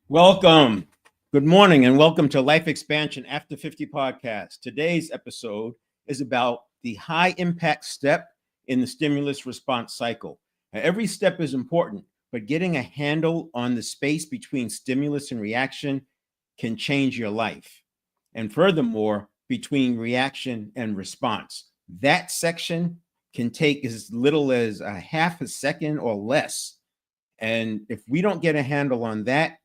Welcome. Good morning and welcome to Life Expansion After 50 podcast. Today's episode is about the high impact step in the stimulus response cycle. Now, every step is important, but getting a handle on the space between stimulus and reaction can change your life. And furthermore, between reaction and response, that section can take as little as a half a second or less. And if we don't get a handle on that,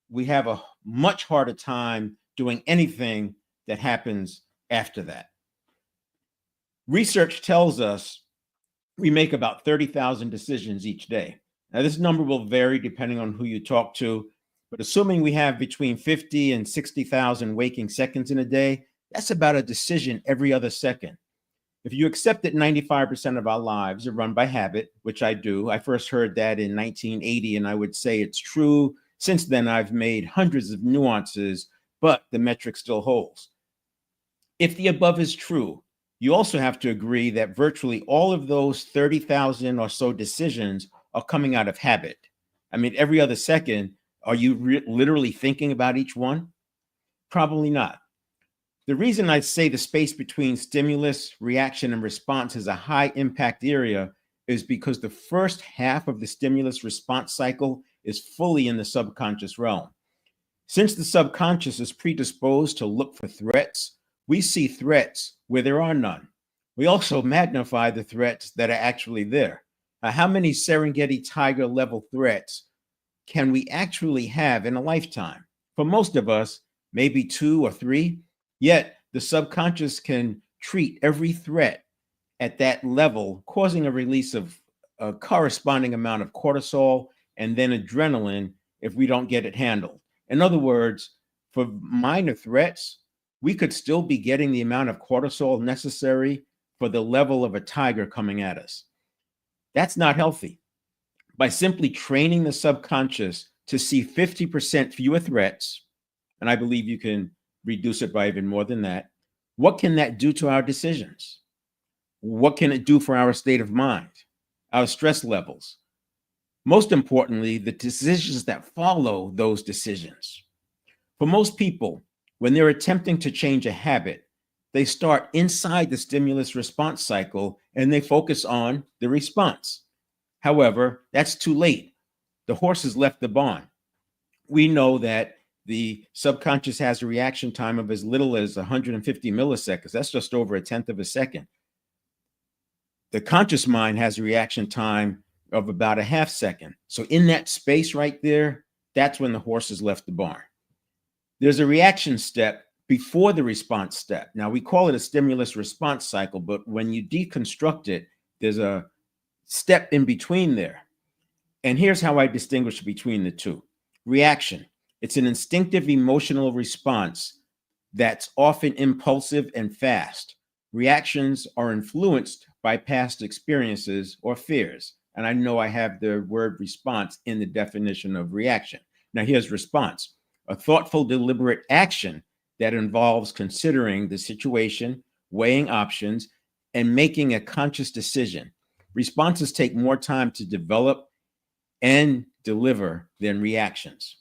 we have a much harder time doing anything that happens after that. Research tells us we make about 30,000 decisions each day. Now, this number will vary depending on who you talk to, but assuming we have between 50 and 60,000 waking seconds in a day, that's about a decision every other second. If you accept that 95% of our lives are run by habit, which I do, I first heard that in 1980, and I would say it's true. Since then, I've made hundreds of nuances, but the metric still holds. If the above is true, you also have to agree that virtually all of those 30,000 or so decisions are coming out of habit. I mean, every other second, are you literally thinking about each one? Probably not. The reason I say the space between stimulus, reaction, and response is a high impact area is because the first half of the stimulus response cycle is fully in the subconscious realm. Since the subconscious is predisposed to look for threats, we see threats where there are none. We also magnify the threats that are actually there. Now, how many Serengeti tiger level threats can we actually have in a lifetime? For most of us, maybe 2 or 3, yet the subconscious can treat every threat at that level, causing a release of a corresponding amount of cortisol and then adrenaline if we don't get it handled. In other words, for minor threats, we could still be getting the amount of cortisol necessary for the level of a tiger coming at us. That's not healthy. By simply training the subconscious to see 50% fewer threats, and I believe you can reduce it by even more than that, what can that do to our decisions? What can it do for our state of mind, our stress levels? Most importantly, the decisions that follow those decisions. For most people, when they're attempting to change a habit, they start inside the stimulus response cycle and they focus on the response. However, that's too late. The horse has left the barn. We know that the subconscious has a reaction time of as little as 150 milliseconds. That's just over a tenth of a second. The conscious mind has a reaction time of about a half second. So in that space right there, that's when the horse has left the barn. There's a reaction step before the response step. Now, we call it a stimulus response cycle, but when you deconstruct it, there's a step in between there. And here's how I distinguish between the two. Reaction. It's an instinctive emotional response that's often impulsive and fast. Reactions are influenced by past experiences or fears. And I know I have the word response in the definition of reaction. Now, here's response. A thoughtful, deliberate action that involves considering the situation, weighing options, and making a conscious decision. Responses take more time to develop and deliver than reactions.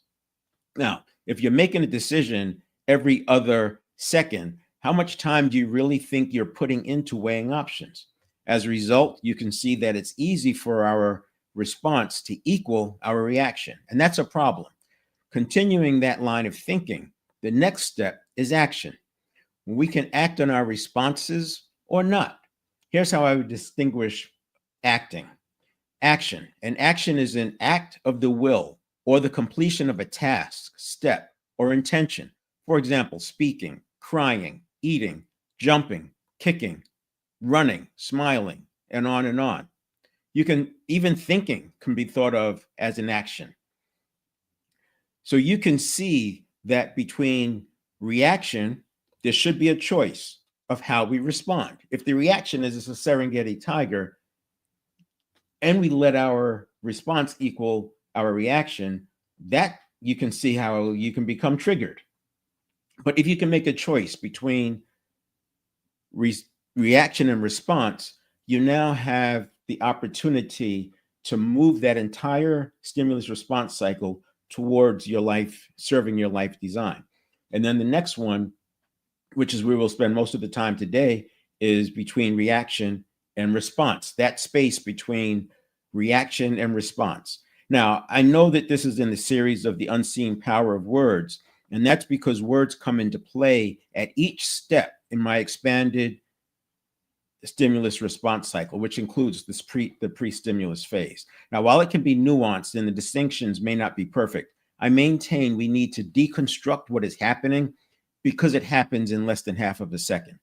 Now, if you're making a decision every other second, how much time do you really think you're putting into weighing options? As a result, you can see that it's easy for our response to equal our reaction, and that's a problem. Continuing that line of thinking, the next step is action. We can act on our responses or not. Here's how I would distinguish acting. Action. An action is an act of the will or the completion of a task, step, or intention. For example, speaking, crying, eating, jumping, kicking, running, smiling, and on and on. You can even thinking can be thought of as an action. So you can see that between reaction, there should be a choice of how we respond. If the reaction is a Serengeti tiger, and we let our response equal our reaction, that you can see how you can become triggered. But if you can make a choice between reaction and response, you now have the opportunity to move that entire stimulus response cycle towards your life, serving your life design. And then the next one, which is where we'll spend most of the time today, is between reaction and response, that space between reaction and response. Now, I know that this is in the series of the unseen power of words, and that's because words come into play at each step in my expanded stimulus response cycle, which includes the pre-stimulus phase. Now, while it can be nuanced and the distinctions may not be perfect, I maintain we need to deconstruct what is happening because it happens in less than half of a second.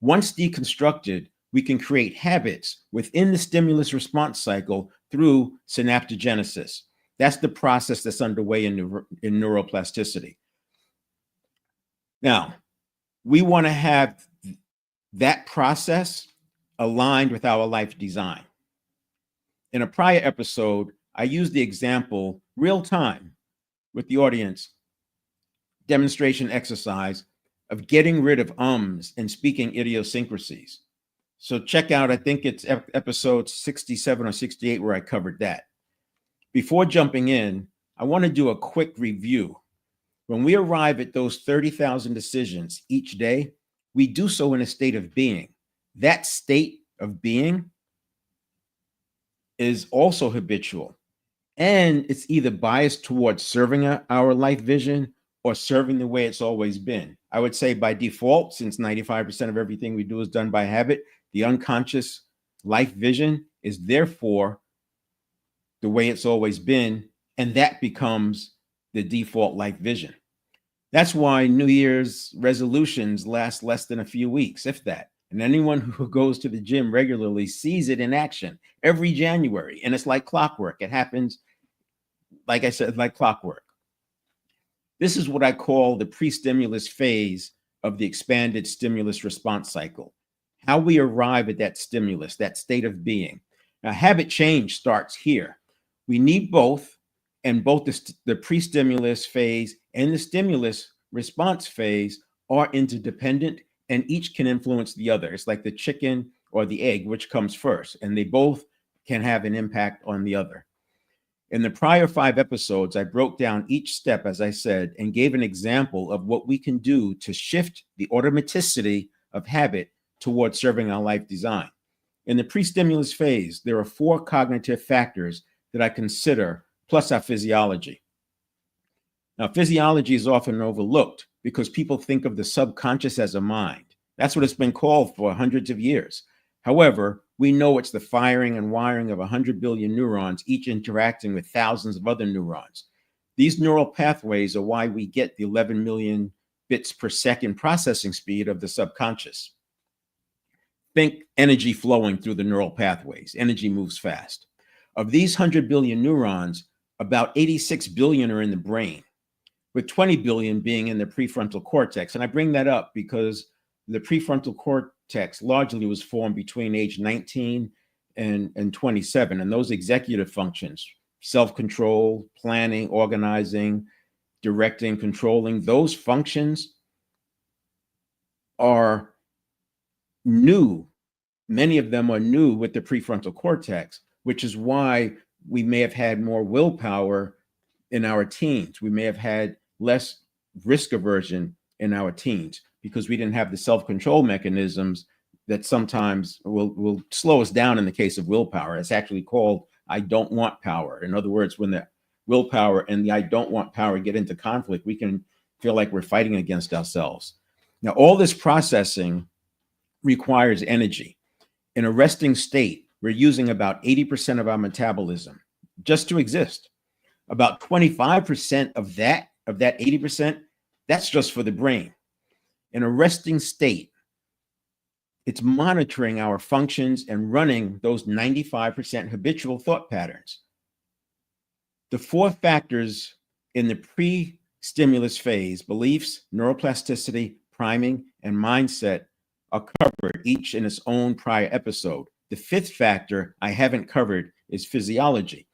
Once deconstructed, we can create habits within the stimulus response cycle through synaptogenesis. That's the process that's underway in neuroplasticity. Now, we want to have that process aligned with our life design. In a prior episode, I used the example real time with the audience demonstration exercise of getting rid of ums and speaking idiosyncrasies. So check out, I think it's episode 67 or 68 where I covered that. Before jumping in, I want to do a quick review. When we arrive at those 30,000 decisions each day, we do so in a state of being. That state of being is also habitual, and it's either biased towards serving our life vision or serving the way it's always been. I would say by default, since 95% of everything we do is done by habit, the unconscious life vision is therefore the way it's always been, and that becomes the default life vision. That's why New Year's resolutions last less than a few weeks, if that. And anyone who goes to the gym regularly sees it in action every January. And it's like clockwork. It happens, like I said, like clockwork. This is what I call the pre-stimulus phase of the expanded stimulus response cycle. How we arrive at that stimulus, that state of being. Now, habit change starts here. We need both, and both the pre-stimulus phase and the stimulus response phase are interdependent, and each can influence the other. It's like the chicken or the egg, which comes first, and they both can have an impact on the other. In the prior 5 episodes, I broke down each step, as I said, and gave an example of what we can do to shift the automaticity of habit towards serving our life design. In the pre-stimulus phase, there are 4 cognitive factors that I consider, plus our physiology. Now, physiology is often overlooked because people think of the subconscious as a mind. That's what it's been called for hundreds of years. However, we know it's the firing and wiring of 100 billion neurons, each interacting with thousands of other neurons. These neural pathways are why we get the 11 million bits per second processing speed of the subconscious. Think energy flowing through the neural pathways. Energy moves fast. Of these 100 billion neurons, about 86 billion are in the brain, with 20 billion being in the prefrontal cortex. And I bring that up because the prefrontal cortex largely was formed between age 19 and 27. And those executive functions, self-control, planning, organizing, directing, controlling, those functions are new. Many of them are new with the prefrontal cortex, which is why we may have had more willpower in our teens. We may have had less risk aversion in our teens because we didn't have the self-control mechanisms that sometimes will slow us down in the case of willpower. It's actually called I don't want power. In other words, when the willpower and the I don't want power get into conflict, we can feel like we're fighting against ourselves. Now, all this processing requires energy. In a resting state, we're using about 80% of our metabolism just to exist. About 25% of that 80%, that's just for the brain. In a resting state, it's monitoring our functions and running those 95% habitual thought patterns. The 4 factors in the pre-stimulus phase, beliefs, neuroplasticity, priming, and mindset, are covered each in its own prior episode. The 5th factor I haven't covered is physiology,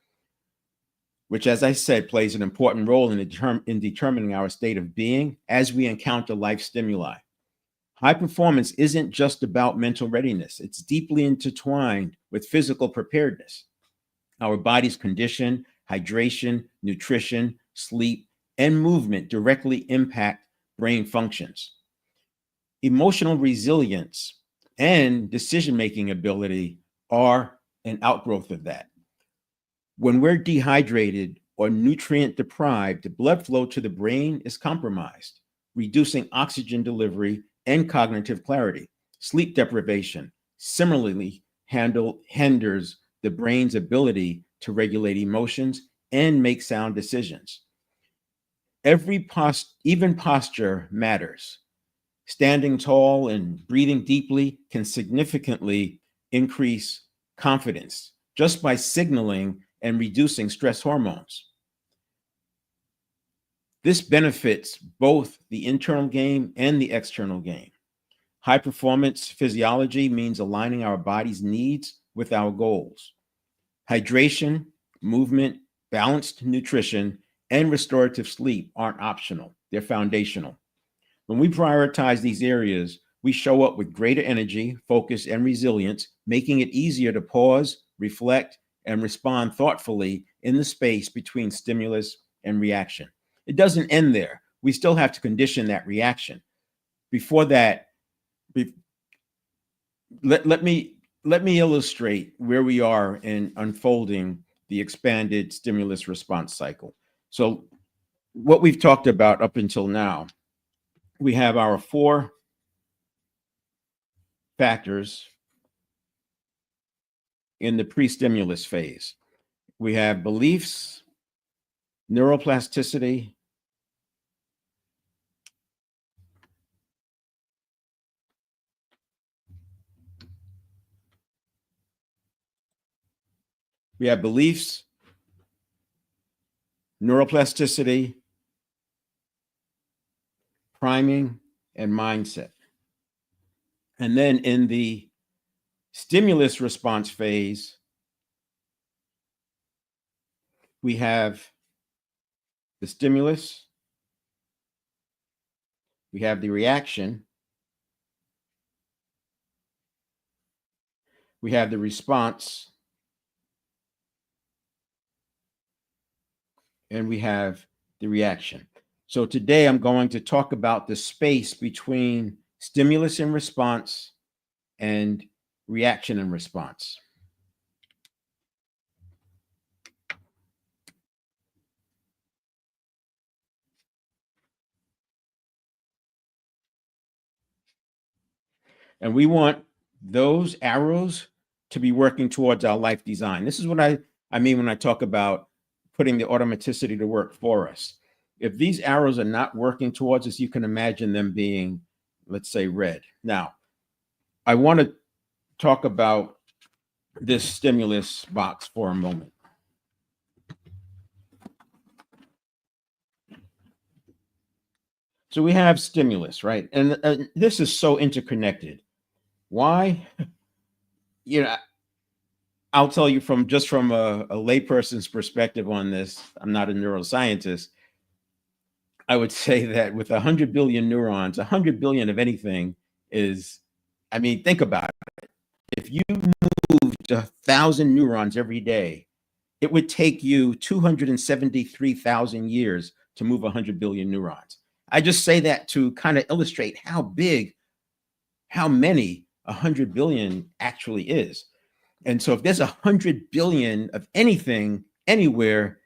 which, as I said, plays an important role in determining our state of being as we encounter life stimuli. High performance isn't just about mental readiness. It's deeply intertwined with physical preparedness. Our body's condition, hydration, nutrition, sleep, and movement directly impact brain functions. Emotional resilience and decision making ability are an outgrowth of that. When we're dehydrated or nutrient deprived, blood flow to the brain is compromised, reducing oxygen delivery and cognitive clarity. Sleep deprivation similarly hinders the brain's ability to regulate emotions and make sound decisions. Even posture matters. Standing tall and breathing deeply can significantly increase confidence just by signaling and reducing stress hormones. This benefits both the internal game and the external game. High performance physiology means aligning our body's needs with our goals. Hydration, movement, balanced nutrition, and restorative sleep aren't optional, they're foundational. When we prioritize these areas, we show up with greater energy, focus, and resilience, making it easier to pause, reflect, and respond thoughtfully in the space between stimulus and reaction. It doesn't end there. We still have to condition that reaction. Before that, be, let me illustrate where we are in unfolding the expanded stimulus response cycle. So, what we've talked about up until now, we have our four factors in the pre-stimulus phase. We have beliefs, neuroplasticity, we have beliefs, neuroplasticity, priming, and mindset. And then in the stimulus response phase, we have the stimulus, we have the reaction, we have the response, and we have the reaction. So today I'm going to talk about the space between stimulus and response and reaction and response. And we want those arrows to be working towards our life design. This is what I mean when I talk about putting the automaticity to work for us. If these arrows are not working towards us, you can imagine them being, let's say, red. Now, I want to talk about this stimulus box for a moment. So we have stimulus, right? And this is so interconnected. Why? You know, I'll tell you from a layperson's perspective on this. I'm not a neuroscientist. I would say that with 100 billion neurons, 100 billion of anything is, I mean, think about it. If you moved 1,000 neurons every day, it would take you 273,000 years to move 100 billion neurons. I just say that to kind of illustrate how big, how many 100 billion actually is. And so if there's 100 billion of anything anywhere,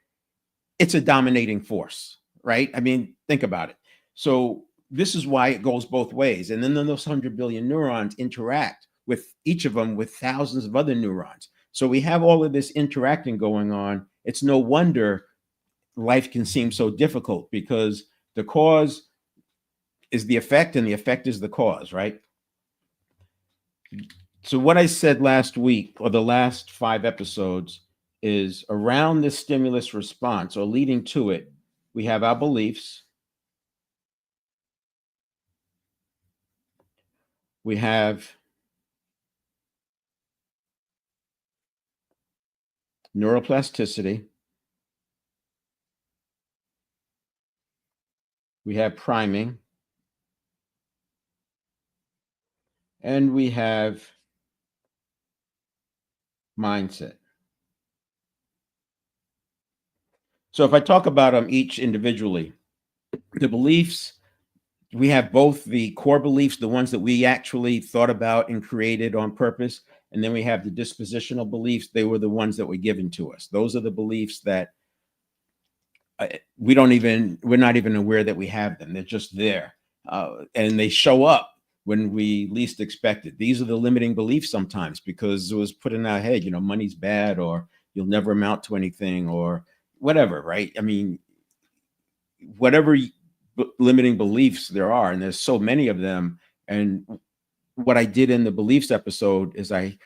it's a dominating force, right? I mean, think about it. So this is why it goes both ways. And then those 100 billion neurons interact with each of them with thousands of other neurons. So we have all of this interacting going on. It's no wonder life can seem so difficult because the cause is the effect and the effect is the cause, right? So what I said last week or the last 5 episodes is around this stimulus response or leading to it, we have our beliefs, we have neuroplasticity, we have priming, and we have mindset. So if I talk about them each individually, the beliefs, we have both the core beliefs, the ones that we actually thought about and created on purpose. And then we have the dispositional beliefs. They were the ones that were given to us. Those are the beliefs that we're not even aware that we have them. They're just there. And they show up when we least expect it. These are the limiting beliefs sometimes because it was put in our head, money's bad, or you'll never amount to anything, or whatever, right? I mean, whatever limiting beliefs there are, and there's so many of them. And what I did in the beliefs episode is I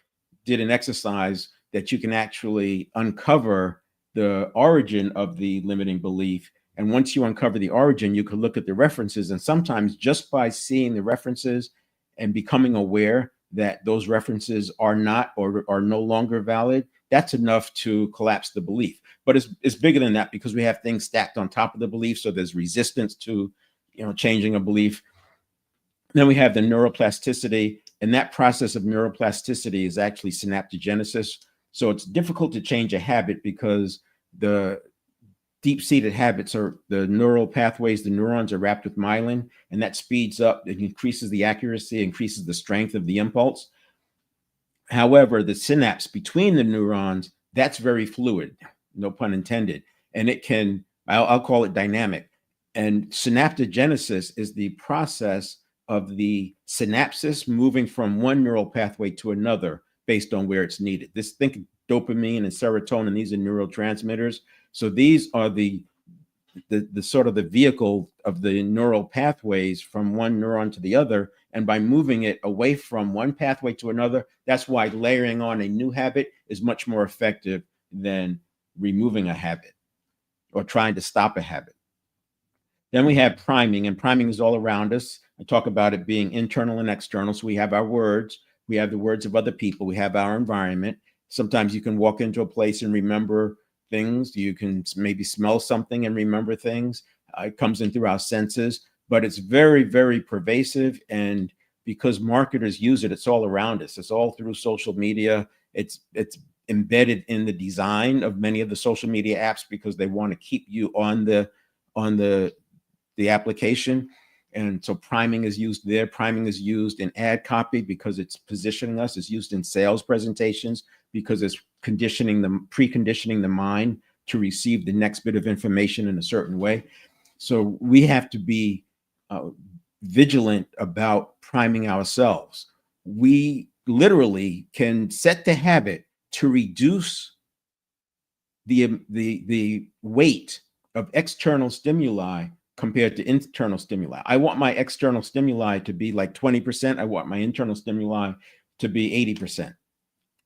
did an exercise that you can actually uncover the origin of the limiting belief. And once you uncover the origin, you can look at the references. And sometimes just by seeing the references and becoming aware that those references are not or are no longer valid, that's enough to collapse the belief. But it's bigger than that because we have things stacked on top of the belief. So there's resistance to, changing a belief. Then we have the neuroplasticity, and that process of neuroplasticity is actually synaptogenesis. So it's difficult to change a habit because the deep-seated habits are the neural pathways, the neurons are wrapped with myelin, and that speeds up, it increases the accuracy, increases the strength of the impulse. However, the synapse between the neurons, that's very fluid, no pun intended, and it can, I'll call it dynamic. And synaptogenesis is the process of the synapses moving from one neural pathway to another based on where it's needed. Think of dopamine and serotonin, these are neurotransmitters. So these are the sort of the vehicle of the neural pathways from one neuron to the other. And by moving it away from one pathway to another, that's why layering on a new habit is much more effective than removing a habit or trying to stop a habit. Then we have priming, and priming is all around us. I talk about it being internal and external. So we have our words, we have the words of other people, we have our environment. Sometimes you can walk into a place and remember things. You can maybe smell something and remember things. It comes in through our senses, but it's very, very pervasive. And because marketers use it, it's all around us. It's all through social media. It's embedded in the design of many of the social media apps because they want to keep you on the application. And so priming is used there. Priming is used in ad copy because it's positioning us. It's used in sales presentations because it's preconditioning the mind to receive the next bit of information in a certain way. So we have to be vigilant about priming ourselves. We literally can set the habit to reduce the weight of external stimuli compared to internal stimuli. I want my external stimuli to be like 20%. I want my internal stimuli to be 80%.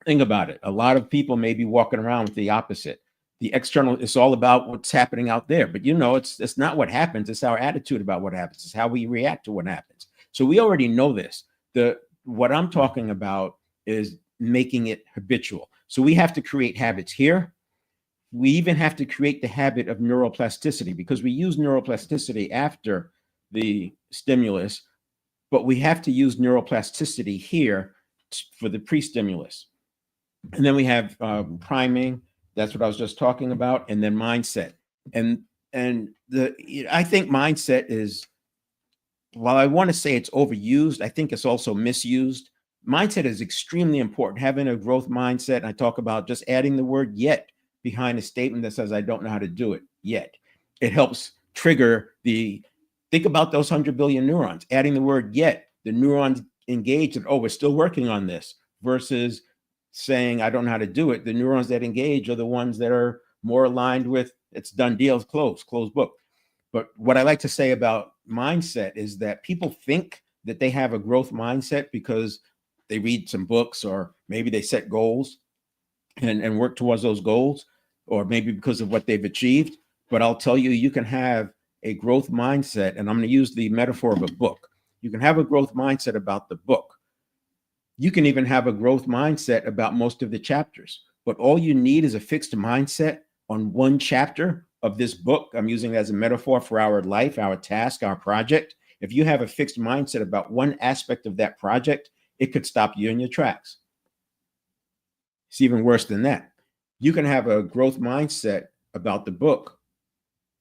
Think about it. A lot of people may be walking around with the opposite. The external is all about what's happening out there, but it's not what happens. It's our attitude about what happens. It's how we react to what happens. So we already know this. What I'm talking about is making it habitual. So we have to create habits here. We even have to create the habit of neuroplasticity because we use neuroplasticity after the stimulus, but we have to use neuroplasticity here for the pre-stimulus. And then we have priming. That's what I was just talking about. And then mindset. And I think mindset is, while I want to say it's overused, I think it's also misused. Mindset is extremely important. Having a growth mindset, and I talk about just adding the word yet behind a statement that says, I don't know how to do it yet. It helps trigger think about those 100 billion neurons, adding the word yet, the neurons engage and, we're still working on this, versus saying, I don't know how to do it. The neurons that engage are the ones that are more aligned with it's done deal, closed book. But what I like to say about mindset is that people think that they have a growth mindset because they read some books or maybe they set goals and work towards those goals, or maybe because of what they've achieved. But I'll tell you, you can have a growth mindset, and I'm going to use the metaphor of a book. You can have a growth mindset about the book. You can even have a growth mindset about most of the chapters, but all you need is a fixed mindset on one chapter of this book. I'm using it as a metaphor for our life, our task, our project. If you have a fixed mindset about one aspect of that project, it could stop you in your tracks. It's even worse than that. You can have a growth mindset about the book,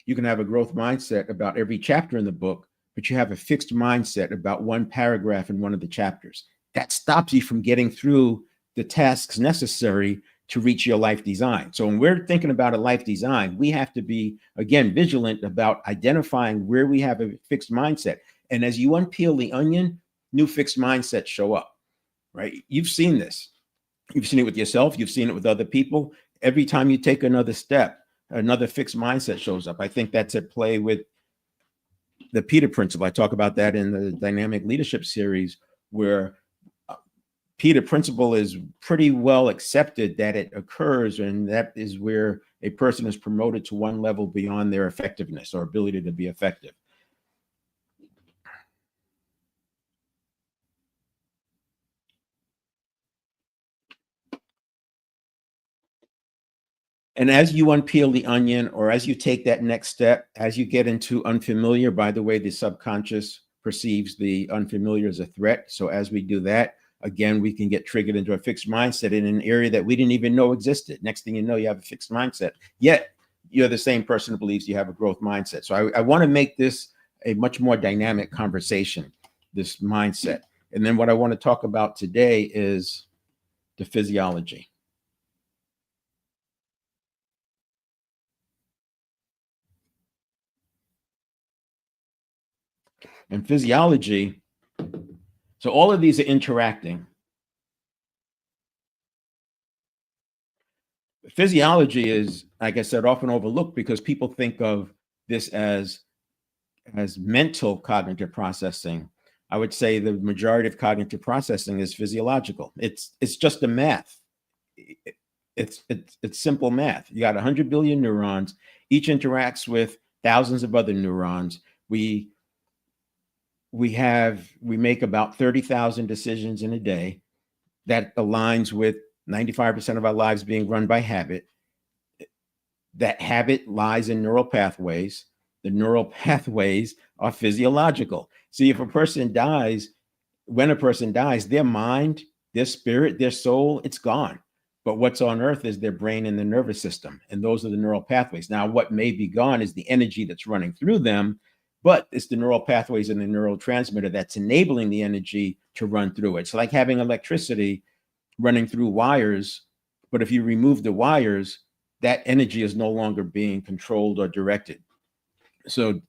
You can have a growth mindset about every chapter in the book, but you have a fixed mindset about one paragraph in one of the chapters. That stops you from getting through the tasks necessary to reach your life design. So when we're thinking about a life design, we have to be, again, vigilant about identifying where we have a fixed mindset. And as you unpeel the onion, new fixed mindsets show up, right? You've seen this. You've seen it with yourself. You've seen it with other people. Every time you take another step, another fixed mindset shows up. I think that's at play with the Peter Principle. I talk about that in the Dynamic Leadership series, where Peter Principle is pretty well accepted that it occurs, and that is where a person is promoted to one level beyond their effectiveness or ability to be effective. And as you unpeel the onion, or as you take that next step, as you get into unfamiliar, by the way, the subconscious perceives the unfamiliar as a threat. So as we do that, again, we can get triggered into a fixed mindset in an area that we didn't even know existed. Next thing you know, you have a fixed mindset. Yet you're the same person who believes you have a growth mindset. So I want to make this a much more dynamic conversation, this mindset. And then what I want to talk about today is the physiology. And physiology, so all of these are interacting. Physiology is, like I said, often overlooked because people think of this as mental cognitive processing. I would say the majority of cognitive processing is physiological. It's just a math. It's simple math. You got 100 billion neurons. Each interacts with thousands of other neurons. We make about 30,000 decisions in a day. That aligns with 95% of our lives being run by habit. That habit lies in neural pathways. The neural pathways are physiological. See, if a person dies, when a person dies, their mind, their spirit, their soul, it's gone. But what's on earth is their brain and the nervous system. And those are the neural pathways. Now, what may be gone is the energy that's running through them, but it's the neural pathways and the neurotransmitter that's enabling the energy to run through it. It's like having electricity running through wires, but if you remove the wires, that energy is no longer being controlled or directed. So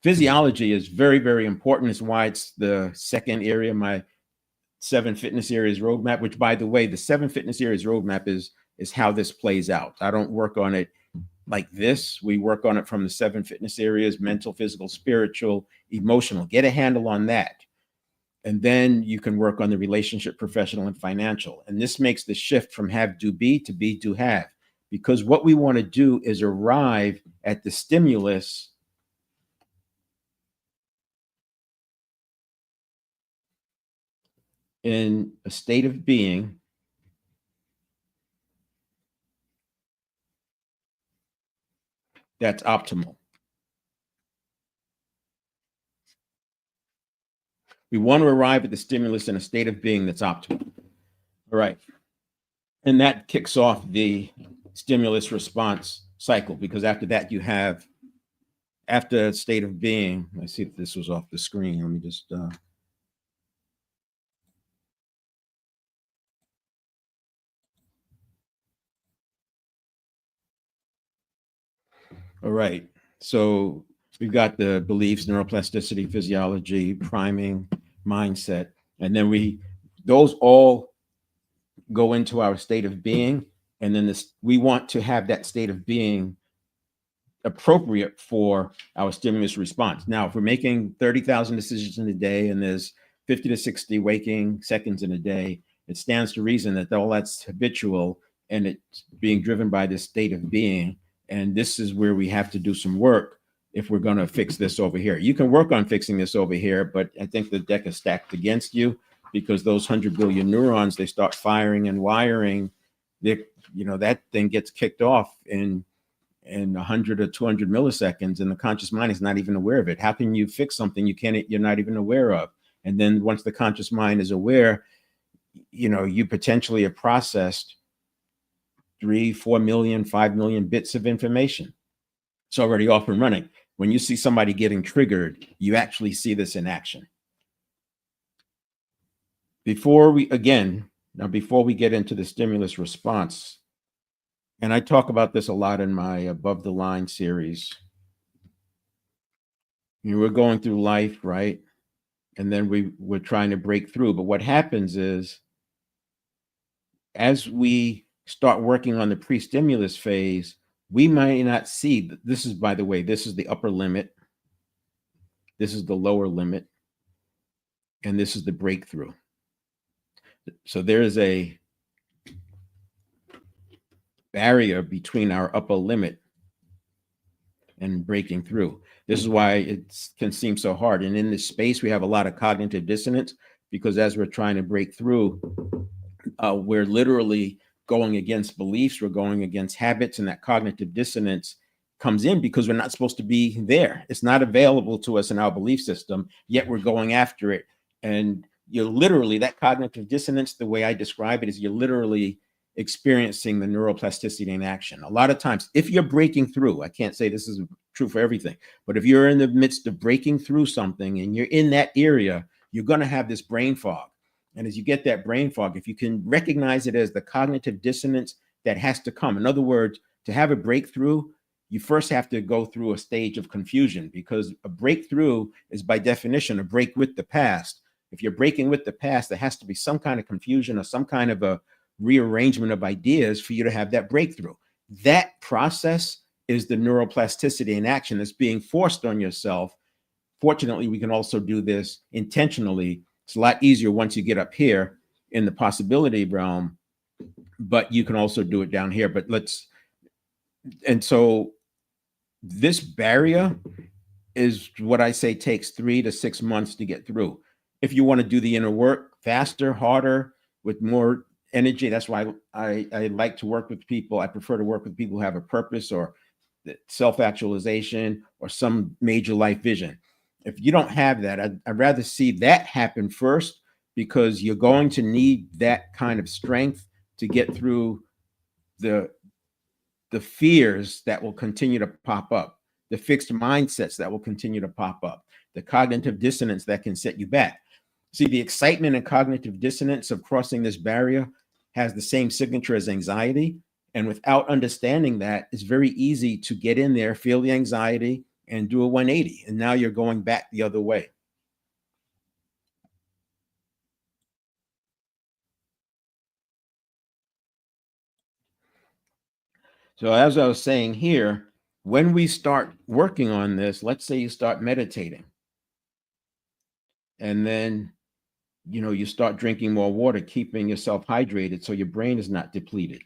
physiology is very, very important. It's why it's the second area, my 7 fitness areas roadmap, which, by the way, the 7 fitness areas roadmap is how this plays out. I don't work on it like this. We work on it from the 7 fitness areas: mental, physical, spiritual, emotional. Get a handle on that. And then you can work on the relationship, professional, and financial. And this makes the shift from have, do, be to be, do, have. Because what we want to do is arrive at the stimulus in a state of being that's optimal. We want to arrive at the stimulus in a state of being that's optimal. All right. And that kicks off the stimulus response cycle, because after that, you have, after a state of being, I see if this was off the screen. Let me just, all right. So we've got the beliefs, neuroplasticity, physiology, priming, mindset. And then those all go into our state of being. And then we want to have that state of being appropriate for our stimulus response. Now, if we're making 30,000 decisions in a day and there's 50 to 60 waking seconds in a day, it stands to reason that all that's habitual and it's being driven by this state of being. And this is where we have to do some work if we're going to fix this over here. You can work on fixing this over here, but I think the deck is stacked against you, because those 100 billion neurons, they start firing and wiring. That thing gets kicked off in 100 or 200 milliseconds, and the conscious mind is not even aware of it. How can you fix something you're not even aware of? And then once the conscious mind is aware, you potentially have processed 3, 4 million, 5 million bits of information. It's already off and running. When you see somebody getting triggered, you actually see this in action. Before we get into the stimulus response, and I talk about this a lot in my Above the Line series. We're going through life, right? And then we're trying to break through. But what happens is, as we start working on the pre-stimulus phase, we might not see, this is, by the way, this is the upper limit, this is the lower limit, and this is the breakthrough. So there is a barrier between our upper limit and breaking through. This is why it can seem so hard. And in this space, we have a lot of cognitive dissonance, because as we're trying to break through, we're literally going against beliefs, we're going against habits, and that cognitive dissonance comes in because we're not supposed to be there. It's not available to us in our belief system, yet we're going after it. And you're literally, that cognitive dissonance, the way I describe it is, you're literally experiencing the neuroplasticity in action. A lot of times, if you're breaking through, I can't say this is true for everything, but if you're in the midst of breaking through something and you're in that area, you're going to have this brain fog. And as you get that brain fog, if you can recognize it as the cognitive dissonance that has to come, in other words, to have a breakthrough, you first have to go through a stage of confusion, because a breakthrough is by definition a break with the past. If you're breaking with the past, there has to be some kind of confusion or some kind of a rearrangement of ideas for you to have that breakthrough. That process is the neuroplasticity in action that's being forced on yourself. Fortunately, we can also do this intentionally. It's a lot easier once you get up here in the possibility realm, but you can also do it down here. But and so this barrier is what I say takes 3 to 6 months to get through. If you want to do the inner work faster, harder, with more energy, that's why I like to work with people. I prefer to work with people who have a purpose or self-actualization or some major life vision. If you don't have that, I'd rather see that happen first, because you're going to need that kind of strength to get through the fears that will continue to pop up, the fixed mindsets that will continue to pop up, the cognitive dissonance that can set you back. See, the excitement and cognitive dissonance of crossing this barrier has the same signature as anxiety. And without understanding that, it's very easy to get in there, feel the anxiety, and do a 180. And now you're going back the other way. So as I was saying here, when we start working on this, let's say you start meditating, and then you start drinking more water, keeping yourself hydrated so your brain is not depleted.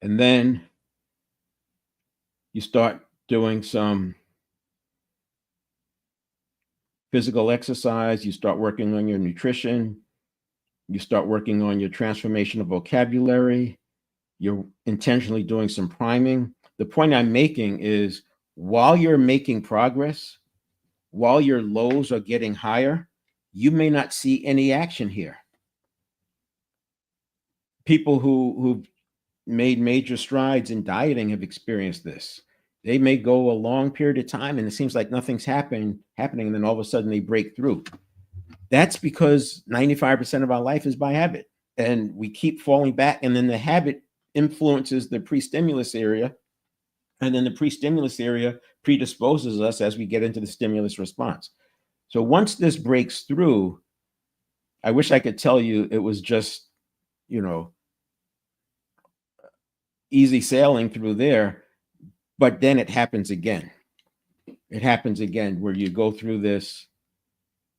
And then you start doing some physical exercise, you start working on your nutrition, you start working on your transformation of vocabulary, you're intentionally doing some priming. The point I'm making is, while you're making progress, while your lows are getting higher, you may not see any action here. People who've made major strides in dieting have experienced this. They may go a long period of time and it seems like nothing's happening, and then all of a sudden they break through. That's because 95% of our life is by habit, and we keep falling back, and then the habit influences the pre-stimulus area, and then the pre-stimulus area predisposes us as we get into the stimulus response. So once this breaks through, I wish I could tell you it was just, easy sailing through there, but then it happens again. It happens again where you go through this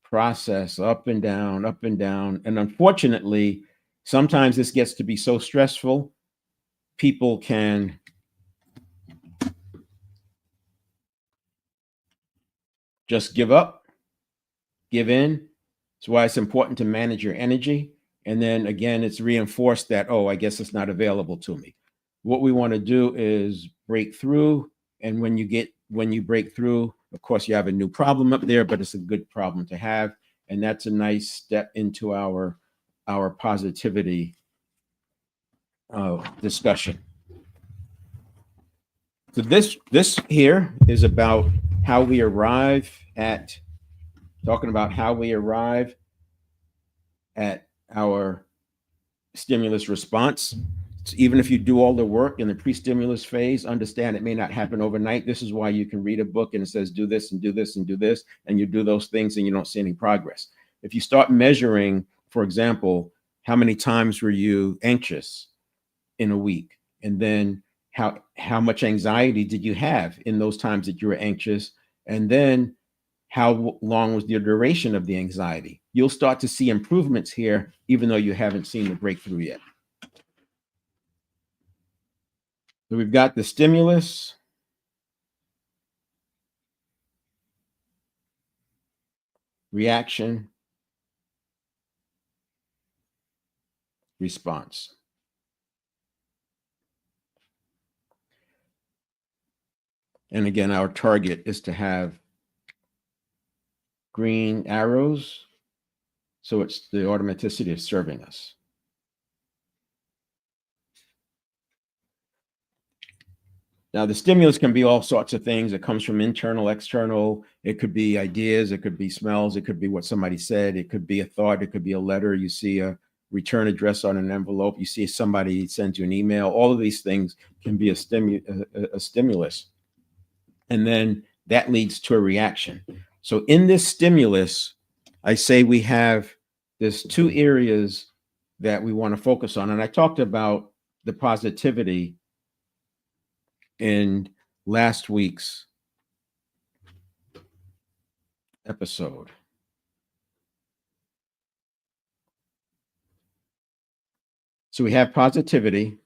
process up and down, up and down. And unfortunately, sometimes this gets to be so stressful, people can just give up, give in. That's why it's important to manage your energy. And then again, it's reinforced that, oh, I guess it's not available to me. What we want to do is break through And when you break through, of course, you have a new problem up there, but it's a good problem to have. And that's a nice step into our positivity discussion. So this here is about how we arrive at talking about how we arrive at our stimulus response. So even if you do all the work in the pre-stimulus phase, understand it may not happen overnight. This is why you can read a book and it says do this and do this and do this, and you do those things and you don't see any progress. If you start measuring, for example, how many times were you anxious in a week, and then how much anxiety did you have in those times that you were anxious, and then how long was the duration of the anxiety, you'll start to see improvements here, even though you haven't seen the breakthrough yet. So we've got the stimulus, reaction, response. And again, our target is to have green arrows, so it's the automaticity of serving us. Now, the stimulus can be all sorts of things. It comes from internal, external. It could be ideas. It could be smells. It could be what somebody said. It could be a thought. It could be a letter. You see a return address on an envelope. You see somebody sends you an email. All of these things can be a stimulus. And then that leads to a reaction. So in this stimulus, I say we have this two areas that we want to focus on. And I talked about the positivity in last week's episode. So we have positivity.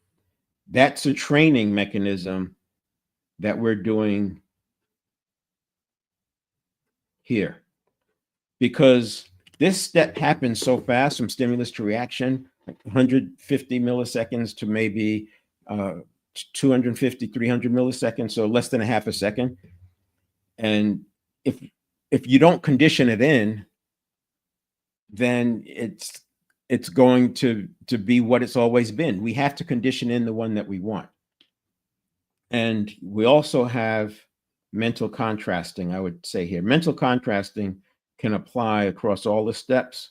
That's a training mechanism that we're doing here, because this step happens so fast from stimulus to reaction, like 150 milliseconds to maybe 250, 300 milliseconds, so less than a half a second. And if you don't condition it in, then it's going to be what it's always been. We have to condition in the one that we want. And we also have mental contrasting, I would say here. Mental contrasting can apply across all the steps.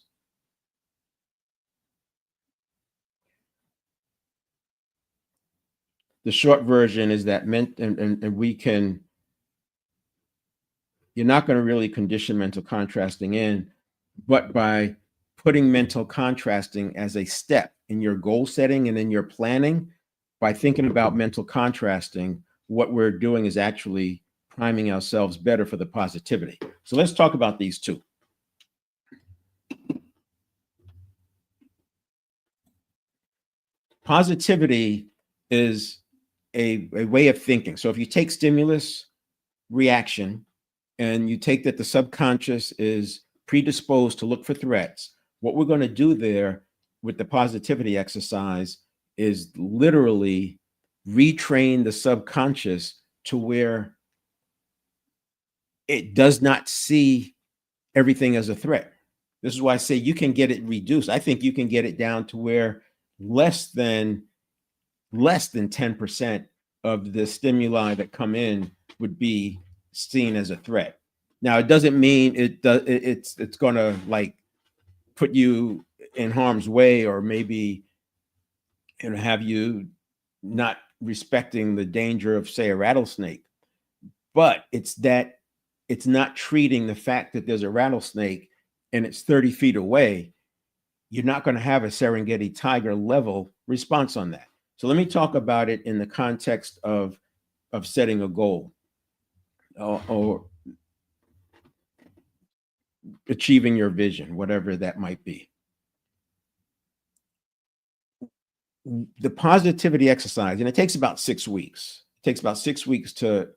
The short version is that you're not going to really condition mental contrasting in, but by putting mental contrasting as a step in your goal setting and in your planning, by thinking about mental contrasting, what we're doing is actually priming ourselves better for the positivity. So let's talk about these two. Positivity is a way of thinking. So if you take stimulus, reaction, and you take that the subconscious is predisposed to look for threats, what we're going to do there with the positivity exercise is literally retrain the subconscious to where it does not see everything as a threat. This is why I say you can get it reduced. I think you can get it down to where less than 10% of the stimuli that come in would be seen as a threat. Now, it doesn't mean it's going to like put you in harm's way, or maybe have you not respecting the danger of, say, a rattlesnake. But it's that it's not treating the fact that there's a rattlesnake and it's 30 feet away. You're not going to have a Serengeti tiger level response on that. So let me talk about it in the context of setting a goal or achieving your vision, whatever that might be. The positivity exercise, and it takes about 6 weeks. It takes about 6 weeks to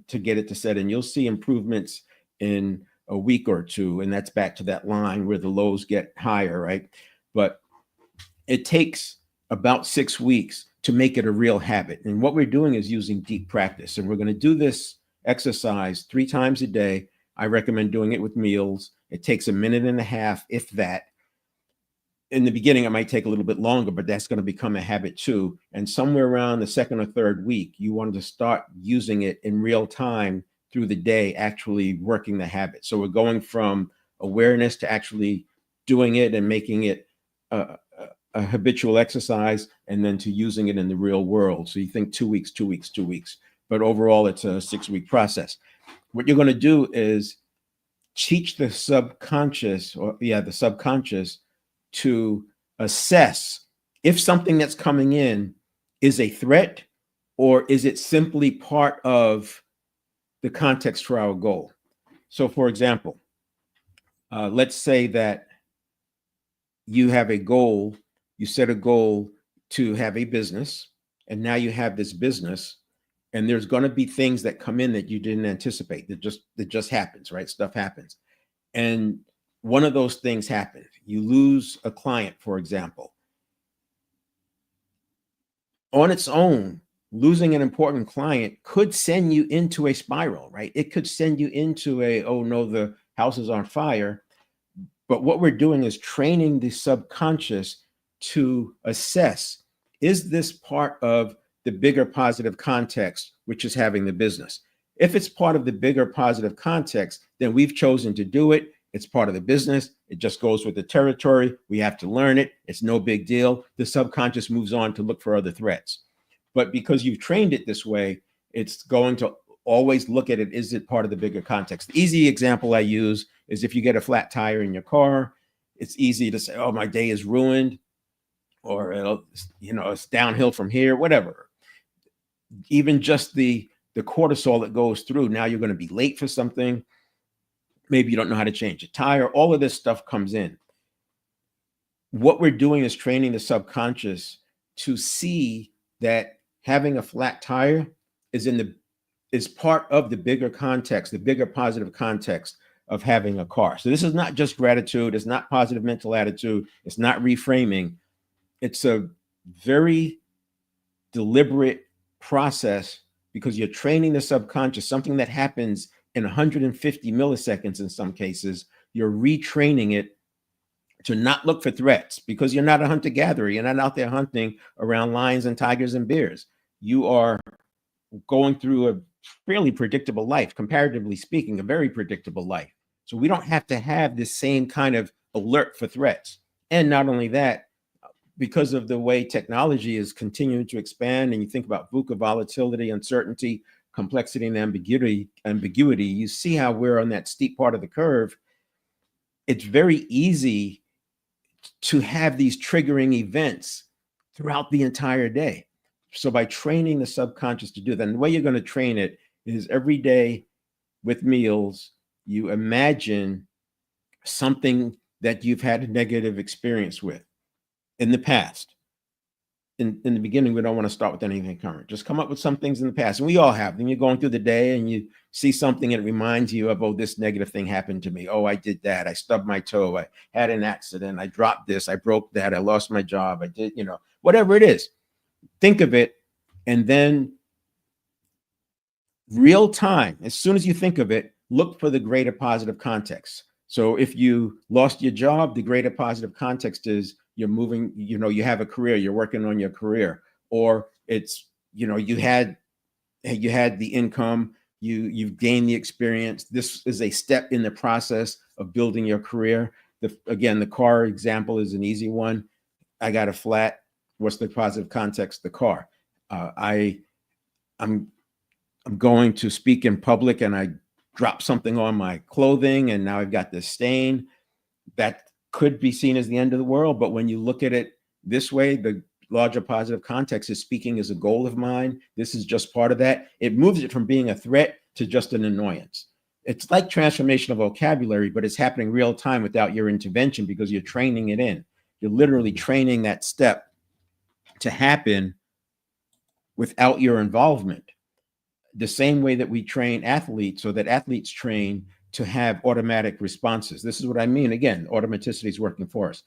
get it to set in. You'll see improvements in a week or two, and that's back to that line where the lows get higher, right? But it takes about 6 weeks to make it a real habit. And what we're doing is using deep practice. And we're going to do this exercise 3 times a day. I recommend doing it with meals. It takes a minute and a half, if that. In the beginning, it might take a little bit longer, but that's going to become a habit too. And somewhere around the second or third week, you want to start using it in real time through the day, actually working the habit. So we're going from awareness to actually doing it and making it a habitual exercise, and then to using it in the real world. So you think 2 weeks, 2 weeks, 2 weeks, but overall it's a 6-week process. What you're going to do is teach the subconscious, the subconscious, to assess if something that's coming in is a threat, or is it simply part of the context for our goal. So for example, let's say that you have a goal, you set a goal to have a business, and now you have this business, and there's going to be things that come in that you didn't anticipate. That just happens, right? Stuff happens. And one of those things happens. You lose a client, for example. On its own, losing an important client could send you into a spiral, right? It could send you into a, oh no, the house is on fire. But what we're doing is training the subconscious to assess, is this part of the bigger positive context, which is having the business? If it's part of the bigger positive context, then we've chosen to do it. It's part of the business. It just goes with the territory. We have to learn it. It's no big deal. The subconscious moves on to look for other threats. But because you've trained it this way, it's going to always look at it. Is it part of the bigger context? The easy example I use is if you get a flat tire in your car, it's easy to say, oh, my day is ruined, or it's downhill from here, whatever. Even just the cortisol that goes through, now you're going to be late for something. Maybe you don't know how to change a tire. All of this stuff comes in. What we're doing is training the subconscious to see that having a flat tire is part of the bigger context, the bigger positive context of having a car. So this is not just gratitude. It's not positive mental attitude. It's not reframing. It's a very deliberate process, because you're training the subconscious, something that happens in 150 milliseconds in some cases. You're retraining it to not look for threats, because you're not a hunter-gatherer. You're not out there hunting around lions and tigers and bears. You are going through a fairly predictable life, comparatively speaking, a very predictable life. So we don't have to have this same kind of alert for threats. And not only that, because of the way technology is continuing to expand, and you think about VUCA, volatility, uncertainty, complexity, and ambiguity, you see how we're on that steep part of the curve. It's very easy to have these triggering events throughout the entire day. So by training the subconscious to do that, and the way you're going to train it is every day with meals, you imagine something that you've had a negative experience with in the past. In the beginning, we don't want to start with anything current. Just come up with some things in the past. And we all have them. You're going through the day and you see something and it reminds you of, oh, this negative thing happened to me. Oh, I did that. I stubbed my toe. I had an accident. I dropped this. I broke that. I lost my job. I did, whatever it is. Think of it, and then real time, as soon as you think of it, look for the greater positive context. So if you lost your job, the greater positive context is you're moving, you have a career, you're working on your career, or it's, you had the income, you've gained the experience. This is a step in the process of building your career. Again, the car example is an easy one. I got a flat. What's the positive context? The car. I'm going to speak in public and I drop something on my clothing and now I've got this stain. That could be seen as the end of the world, but when you look at it this way, the larger positive context is speaking as a goal of mine. This is just part of that. It moves it from being a threat to just an annoyance. It's like transformation of vocabulary, but it's happening real time without your intervention, because you're training it in. You're literally training that step to happen without your involvement. The same way that we train athletes, so that athletes train to have automatic responses. This is what I mean. Again, automaticity is working for us.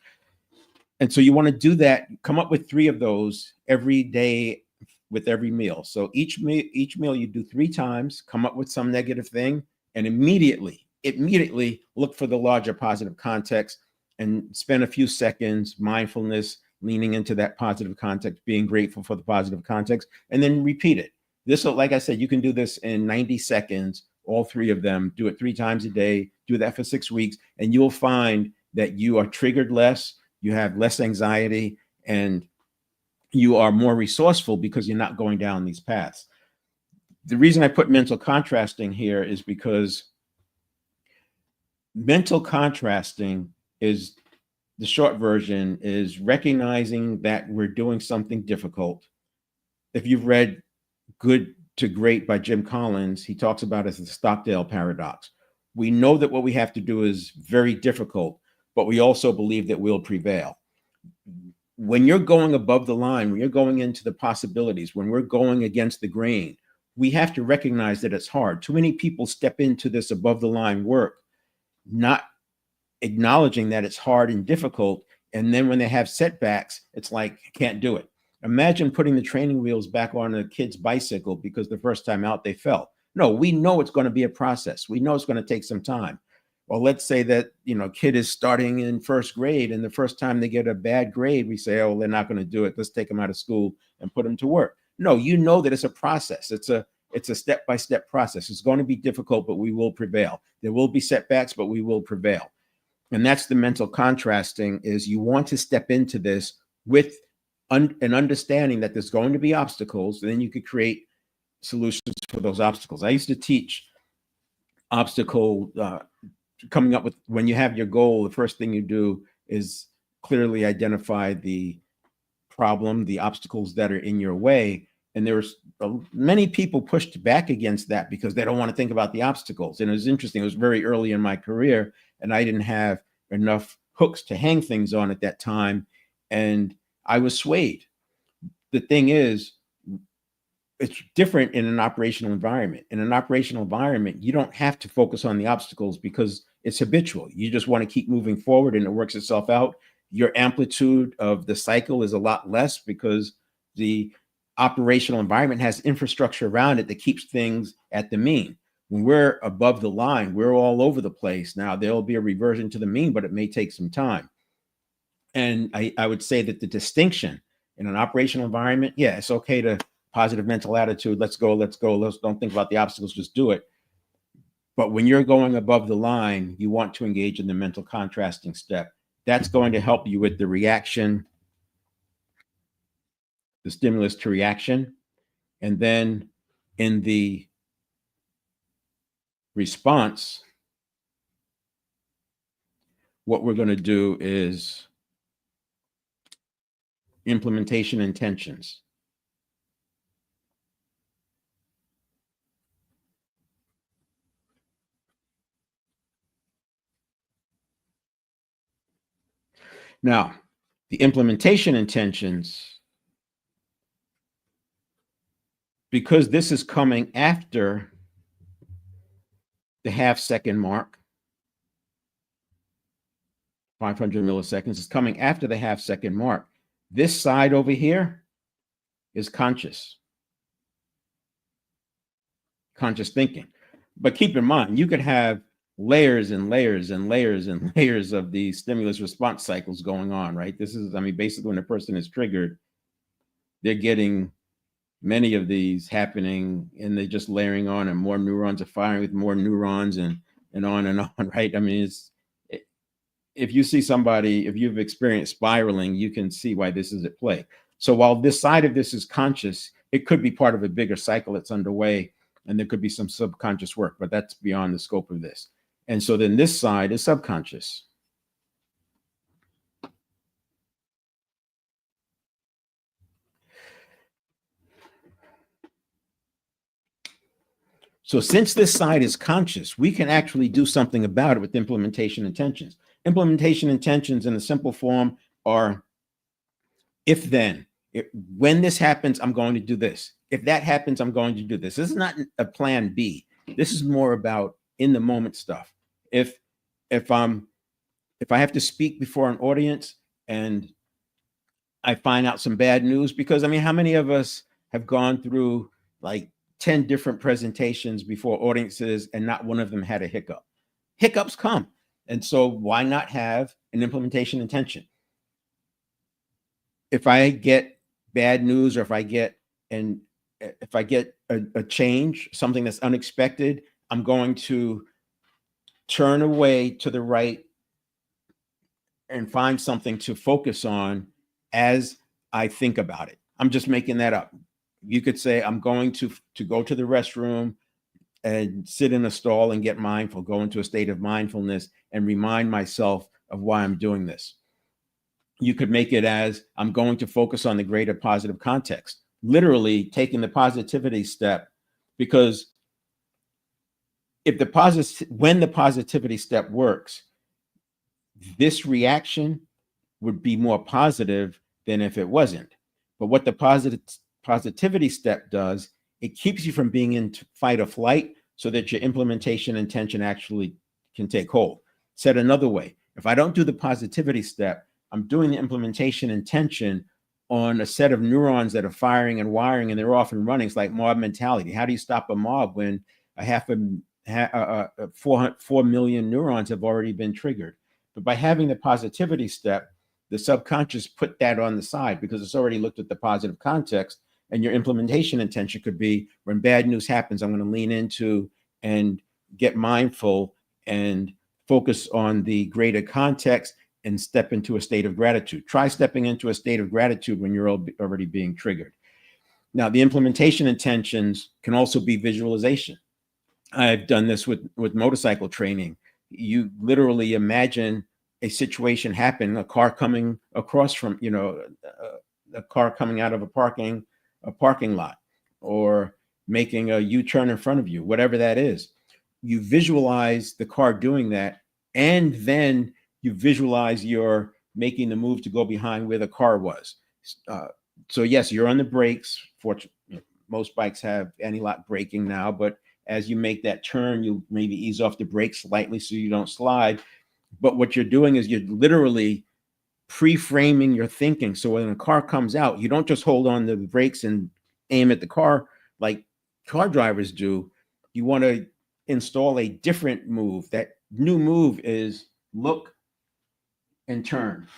And so you want to do that, come up with 3 of those every day with every meal. So each meal you do 3 times, come up with some negative thing, and immediately look for the larger positive context and spend a few seconds mindfulness, leaning into that positive context, being grateful for the positive context, and then repeat it. This will, like I said, you can do this in 90 seconds, all 3 of them. Do it 3 times a day. Do that for 6 weeks, and you'll find that you are triggered less, you have less anxiety, and you are more resourceful because you're not going down these paths. The reason I put mental contrasting here is because mental contrasting is, the short version is recognizing that we're doing something difficult. If you've read Good to Great by Jim Collins, he talks about it as the Stockdale paradox. We know that what we have to do is very difficult, but we also believe that we'll prevail. When you're going above the line, when you're going into the possibilities, when we're going against the grain, we have to recognize that it's hard. Too many people step into this above the line work, not acknowledging that it's hard and difficult. And then when they have setbacks, it's like, can't do it. Imagine putting the training wheels back on a kid's bicycle because the first time out they fell. No, we know it's going to be a process. We know it's going to take some time. Well, let's say that, kid is starting in first grade, and the first time they get a bad grade, we say, oh, they're not going to do it. Let's take them out of school and put them to work. No, you know that it's a process. It's a step-by-step process. It's going to be difficult, but we will prevail. There will be setbacks, but we will prevail. And that's the mental contrasting, is you want to step into this with an understanding that there's going to be obstacles, and then you could create solutions for those obstacles. I used to teach obstacle coming up with, when you have your goal, the first thing you do is clearly identify the problem, the obstacles that are in your way. And there's many people pushed back against that because they don't want to think about the obstacles. And it was interesting. It was very early in my career, and I didn't have enough hooks to hang things on at that time. And I was swayed. The thing is, it's different in an operational environment. In an operational environment, you don't have to focus on the obstacles because it's habitual. You just want to keep moving forward and it works itself out. Your amplitude of the cycle is a lot less because the operational environment has infrastructure around it that keeps things at the mean. When we're above the line, we're all over the place. Now, there'll be a reversion to the mean, but it may take some time. And I would say that the distinction in an operational environment, yeah, it's okay to positive mental attitude. Let's go. Let's don't think about the obstacles, just do it. But when you're going above the line, you want to engage in the mental contrasting step. That's going to help you with the reaction, the stimulus to reaction. And then in the response, what we're going to do is implementation intentions. Now, the implementation intentions, because this is coming after the half-second mark, 500 milliseconds is coming after the half-second mark. This side over here is conscious thinking. But keep in mind, you could have layers and layers and layers and layers of these stimulus response cycles going on, right? This is, basically when a person is triggered, they're getting many of these happening, and they're just layering on, and more neurons are firing with more neurons, and on, right? If you see somebody, if you've experienced spiraling, you can see why this is at play. So while this side of this is conscious, it could be part of a bigger cycle that's underway, and there could be some subconscious work, but that's beyond the scope of this. And so then this side is subconscious. So since this side is conscious, we can actually do something about it with implementation intentions. Implementation intentions in a simple form are if then. When this happens, I'm going to do this. If that happens, I'm going to do this. This is not a plan B. This is more about in the moment stuff. If I have to speak before an audience and I find out some bad news, because I mean, how many of us have gone through like 10 different presentations before audiences and not one of them had a hiccup? Hiccups come. And so why not have an implementation intention? If I get bad news, or if I get a change, something that's unexpected, I'm going to turn away to the right and find something to focus on as I think about it. I'm just making that up. You could say I'm going to go to the restroom and sit in a stall and get mindful, go into a state of mindfulness and remind myself of why I'm doing this. You could make it as I'm going to focus on the greater positive context, literally taking the positivity step, because when the positivity step works, this reaction would be more positive than if it wasn't. But what the positivity step does, it keeps you from being in fight or flight, so that your implementation intention actually can take hold. Said another way, if I don't do the positivity step, I'm doing the implementation intention on a set of neurons that are firing and wiring, and they're off and running. It's like mob mentality. How do you stop a mob when 4 million neurons have already been triggered? But by having the positivity step, the subconscious put that on the side because it's already looked at the positive context. And your implementation intention could be, when bad news happens, I'm going to lean into and get mindful and focus on the greater context and step into a state of gratitude. Try stepping into a state of gratitude when you're already being triggered. Now, the implementation intentions can also be visualization. I've done this with motorcycle training. You literally imagine a situation happen, a car coming across from, a car coming out of a parking lot, or making a U-turn in front of you, whatever that is. You visualize the car doing that, and then you visualize you're making the move to go behind where the car was. So yes, you're on the brakes. Fortunately, most bikes have anti-lock braking now, but as you make that turn, you maybe ease off the brakes slightly so you don't slide. But what you're doing is you're literally pre-framing your thinking. So when a car comes out, you don't just hold on to the brakes and aim at the car like car drivers do. You want to install a different move. That new move is look and turn.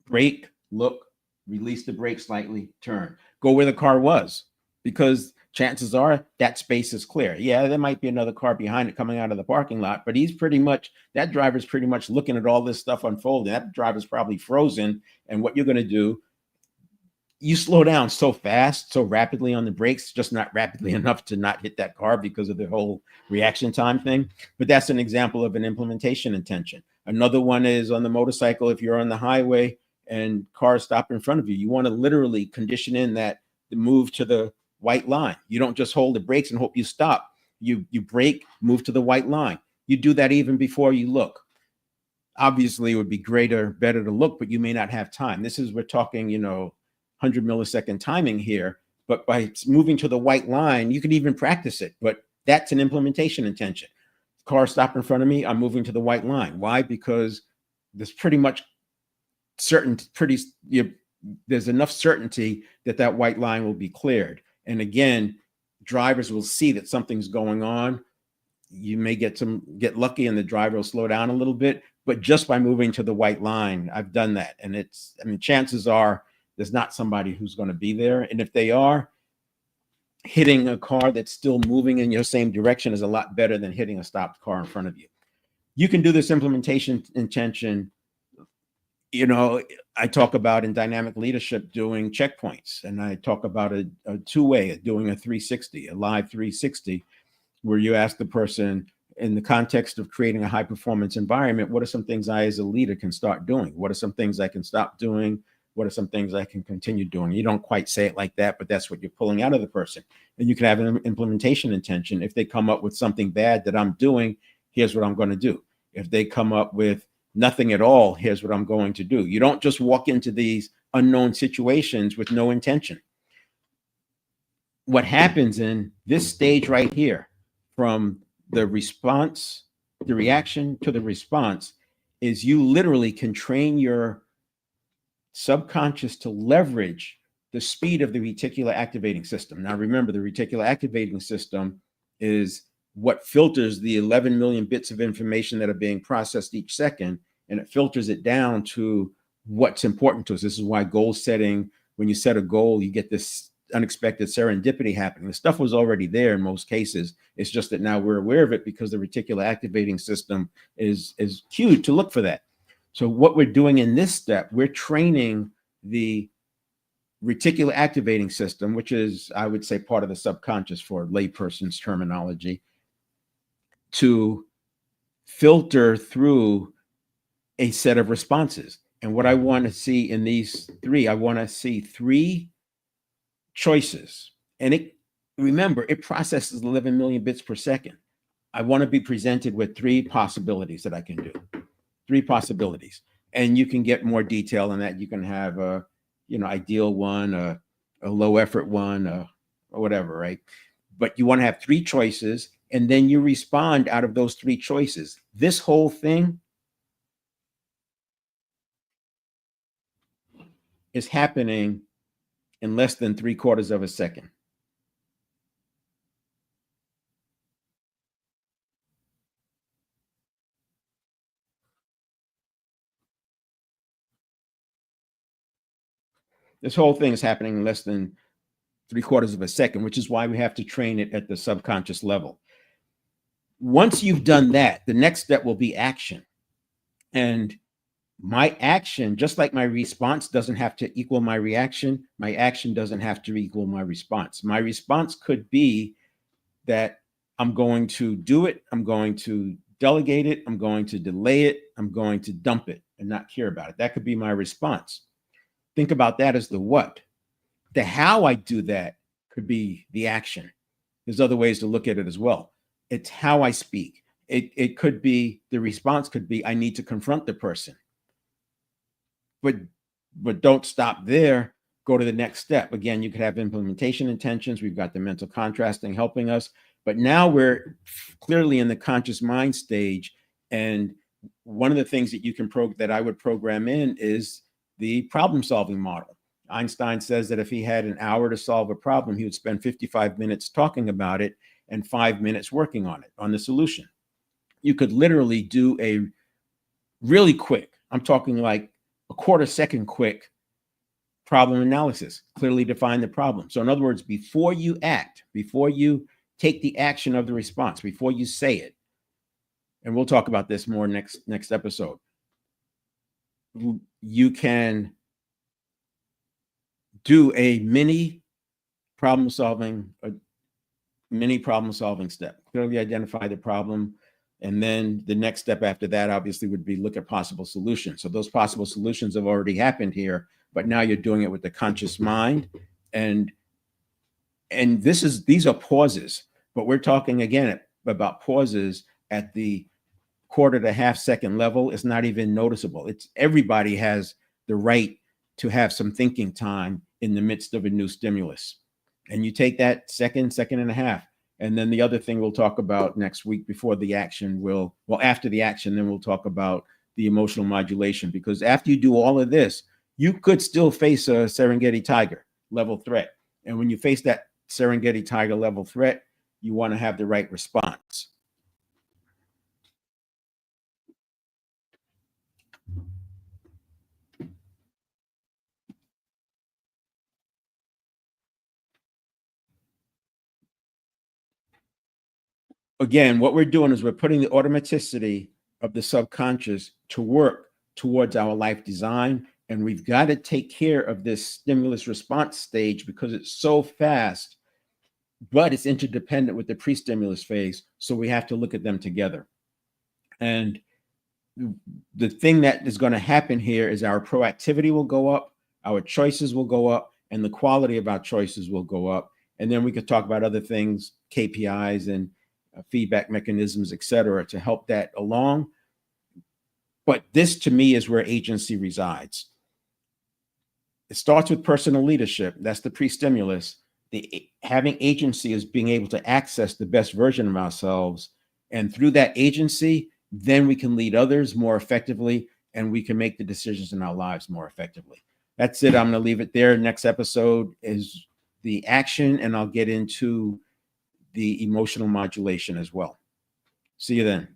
Brake, look, release the brake slightly, turn. Go where the car was, because chances are that space is clear. Yeah, there might be another car behind it coming out of the parking lot, but that driver's pretty much looking at all this stuff unfolding. That driver's probably frozen. And what you're going to do, you slow down so fast, so rapidly on the brakes, just not rapidly enough to not hit that car because of the whole reaction time thing. But that's an example of an implementation intention. Another one is on the motorcycle. If you're on the highway and cars stop in front of you, you want to literally condition in that the move to the white line. You don't just hold the brakes and hope you stop. You brake, move to the white line. You do that even before you look. Obviously, it would be better to look, but you may not have time. We're talking, 100 millisecond timing here. But by moving to the white line, you can even practice it. But that's an implementation intention. Car stop in front of me, I'm moving to the white line. Why? Because there's pretty much there's enough certainty that white line will be cleared. And again, drivers will see that something's going on. You may get lucky and the driver will slow down a little bit, but just by moving to the white line, I've done that. And chances are there's not somebody who's going to be there. And if they are, hitting a car that's still moving in your same direction is a lot better than hitting a stopped car in front of you. You can do this implementation intention. I talk about in dynamic leadership doing checkpoints, and I talk about a two-way, doing a 360, a live 360, where you ask the person, in the context of creating a high performance environment, what are some things I as a leader can start doing? What are some things I can stop doing? What are some things I can continue doing? You don't quite say it like that, but that's what you're pulling out of the person. And you can have an implementation intention. If they come up with something bad that I'm doing, here's what I'm going to do. If they come up with nothing at all, here's what I'm going to do. You don't just walk into these unknown situations with no intention. What happens in this stage right here, from the reaction to the response, is you literally can train your subconscious to leverage the speed of the reticular activating system. Now, remember, the reticular activating system is what filters the 11 million bits of information that are being processed each second, and it filters it down to what's important to us. This is why goal setting, when you set a goal, you get this unexpected serendipity happening. The stuff was already there in most cases. It's just that now we're aware of it because the reticular activating system is cued to look for that. So what we're doing in this step, we're training the reticular activating system, which is, I would say, part of the subconscious for layperson's terminology, to filter through a set of responses. And what I want to see in these three, I want to see three choices. And remember, it processes 11 million bits per second. I want to be presented with three possibilities that I can do. Three possibilities. And you can get more detail on that. You can have a, ideal one, a low effort one, or whatever, right? But you want to have three choices, and then you respond out of those three choices. This whole thing is happening in less than 3/4 of a second. This whole thing is happening in less than 3/4 of a second, which is why we have to train it at the subconscious level. Once you've done that, the next step will be action. And my action, just like my response doesn't have to equal my reaction, my action doesn't have to equal my response. My response could be that I'm going to do it, I'm going to delegate it, I'm going to delay it, I'm going to dump it and not care about it. That could be my response. Think about that as the what. The how I do that could be the action. There's other ways to look at it as well. It's how I speak. It could be, the response could be, I need to confront the person. But don't stop there. Go to the next step. Again, you could have implementation intentions. We've got the mental contrasting helping us. But now we're clearly in the conscious mind stage. And one of the things that you can that I would program in is the problem solving model. Einstein says that if he had an hour to solve a problem, he would spend 55 minutes talking about it and 5 minutes working on it, on the solution. You could literally do a really quick, I'm talking like a 1/4 second quick problem analysis, clearly define the problem. So in other words, before you act, before you take the action of the response, before you say it, and we'll talk about this more next episode, you can do a mini problem solving step. Clearly identify the problem. And then the next step after that, obviously, would be look at possible solutions. So those possible solutions have already happened here, but now you're doing it with the conscious mind. And these are pauses, but we're talking again about pauses at the 1/4 to 1/2 second level. It's not even noticeable. It's everybody has the right to have some thinking time in the midst of a new stimulus. And you take that second and a half. And then the other thing we'll talk about next week before the action after the action, then we'll talk about the emotional modulation, because after you do all of this, you could still face a Serengeti tiger level threat. And when you face that Serengeti tiger level threat, you want to have the right response. Again, what we're doing is we're putting the automaticity of the subconscious to work towards our life design. And we've got to take care of this stimulus response stage because it's so fast, but it's interdependent with the pre-stimulus phase. So we have to look at them together. And the thing that is going to happen here is our proactivity will go up, our choices will go up, and the quality of our choices will go up. And then we could talk about other things, KPIs and feedback mechanisms, et cetera, to help that along. But this, to me, is where agency resides. It starts with personal leadership. That's the pre-stimulus. Having agency is being able to access the best version of ourselves. And through that agency, then we can lead others more effectively, and we can make the decisions in our lives more effectively. That's it. I'm going to leave it there. Next episode is the action, and I'll get into the emotional modulation as well. See you then.